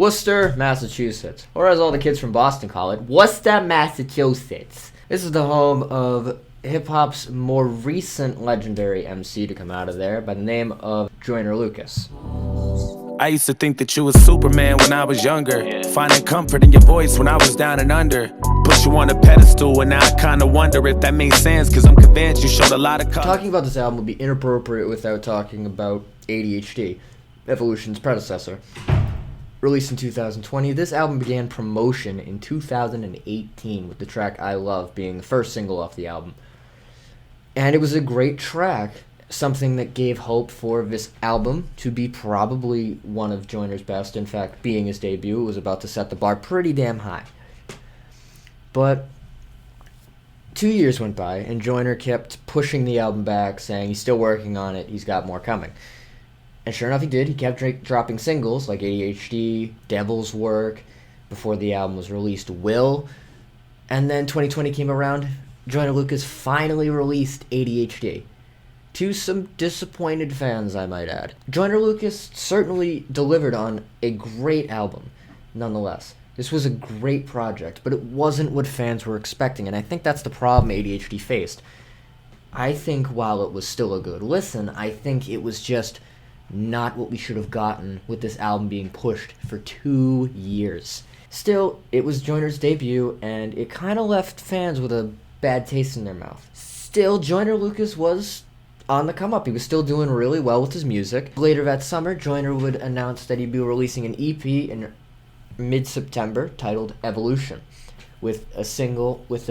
Worcester, Massachusetts, or as all the kids from Boston call it, Worcester, Massachusetts. This is the home of hip-hop's more recent legendary MC to come out of there by the name of Joyner Lucas. I used to think that you was Superman when I was younger, finding comfort in your voice when I was down and under. Put you on a pedestal, and now I kinda wonder if that makes sense, cause I'm convinced you showed a lot of color. Talking about this album would be inappropriate without talking about ADHD, Evolution's predecessor. Released in 2020, this album began promotion in 2018 with the track I Love being the first single off the album. And it was a great track, something that gave hope for this album to be probably one of Joyner's best. In fact, being his debut, it was about to set the bar pretty damn high. But 2 years went by, and Joyner kept pushing the album back, saying he's still working on it, he's got more coming. And sure enough, he did. He kept dropping singles like ADHD, Devil's Work, before the album was released, Will. And then 2020 came around, Joyner Lucas finally released ADHD. To some disappointed fans, I might add. Joyner Lucas certainly delivered on a great album, nonetheless. This was a great project, but it wasn't what fans were expecting, and I think that's the problem ADHD faced. I think while it was still a good listen, I think it was just not what we should have gotten with this album being pushed for 2 years. Still, it was Joyner's debut, and it kind of left fans with a bad taste in their mouth. Still, Joyner Lucas was on the come up. He was still doing really well with his music. Later that summer, Joyner would announce that he'd be releasing an EP in mid-September titled Evolution, with a single with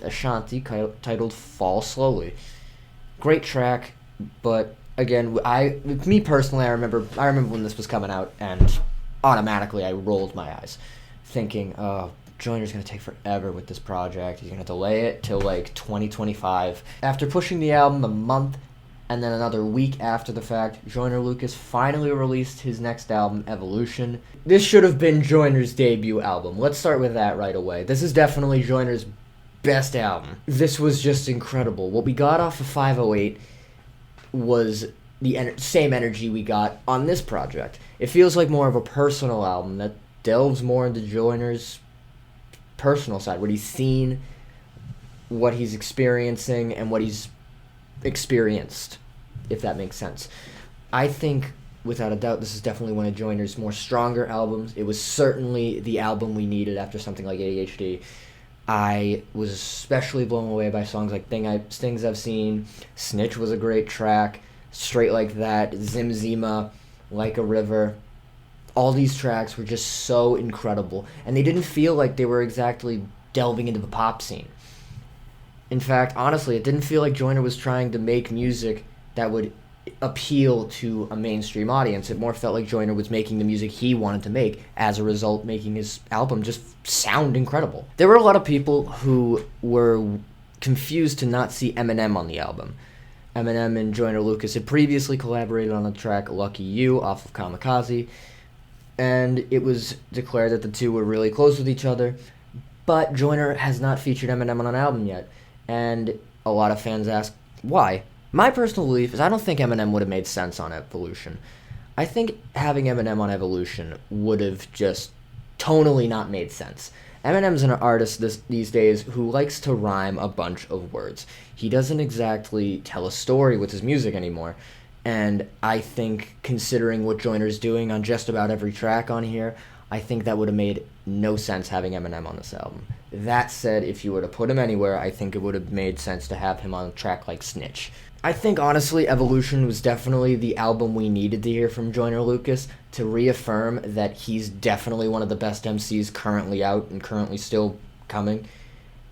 Ashanti titled Fall Slowly. Great track, but again, me personally, I remember when this was coming out, and automatically I rolled my eyes, thinking, oh, Joyner's going to take forever with this project. He's going to delay it till like 2025. After pushing the album a month and then another week after the fact, Joyner Lucas finally released his next album, Evolution. This should have been Joyner's debut album. Let's start with that right away. This is definitely Joyner's best album. This was just incredible. What we got off of 508 was the same energy we got on this project. It feels like more of a personal album that delves more into Joyner's personal side, what he's seen, what he's experiencing, and what he's experienced, if that makes sense. I think, without a doubt, this is definitely one of Joyner's more stronger albums. It was certainly the album we needed after something like ADHD. I was especially blown away by songs like Things I've Seen. Snitch was a great track. Str8 Like Dat, Zim Zimma, Like a River. All these tracks were just so incredible, and they didn't feel like they were exactly delving into the pop scene. In fact, honestly, it didn't feel like Joyner was trying to make music that would appeal to a mainstream audience. It more felt like Joyner was making the music he wanted to make, as a result making his album just sound incredible. There were a lot of people who were confused to not see Eminem on the album. Eminem and Joyner Lucas had previously collaborated on the track Lucky You off of Kamikaze, and it was declared that the two were really close with each other, but Joyner has not featured Eminem on an album yet, and a lot of fans ask why. My personal belief is I don't think Eminem would have made sense on Evolution. I think having Eminem on Evolution would have just tonally not made sense. Eminem's an artist these days who likes to rhyme a bunch of words. He doesn't exactly tell a story with his music anymore, and I think considering what Joyner's doing on just about every track on here, I think that would have made no sense having Eminem on this album. That said, if you were to put him anywhere, I think it would have made sense to have him on a track like Snitch. I think, honestly, Evolution was definitely the album we needed to hear from Joyner Lucas to reaffirm that he's definitely one of the best MCs currently out and currently still coming,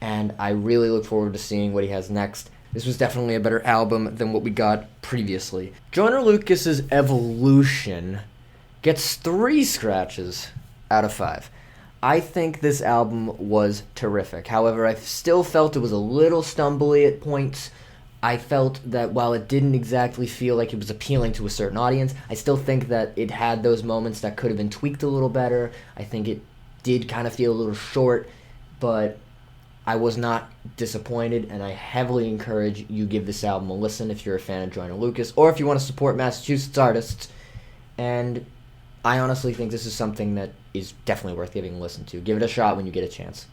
and I really look forward to seeing what he has next. This was definitely a better album than what we got previously. Joyner Lucas's Evolution gets 3 scratches out of 5. I think this album was terrific. However, I still felt it was a little stumbly at points. I felt that while it didn't exactly feel like it was appealing to a certain audience, I still think that it had those moments that could have been tweaked a little better. I think it did kind of feel a little short, but I was not disappointed, and I heavily encourage you give this album a listen if you're a fan of Joyner Lucas, or if you want to support Massachusetts artists. And I honestly think this is something that is definitely worth giving a listen to. Give it a shot when you get a chance.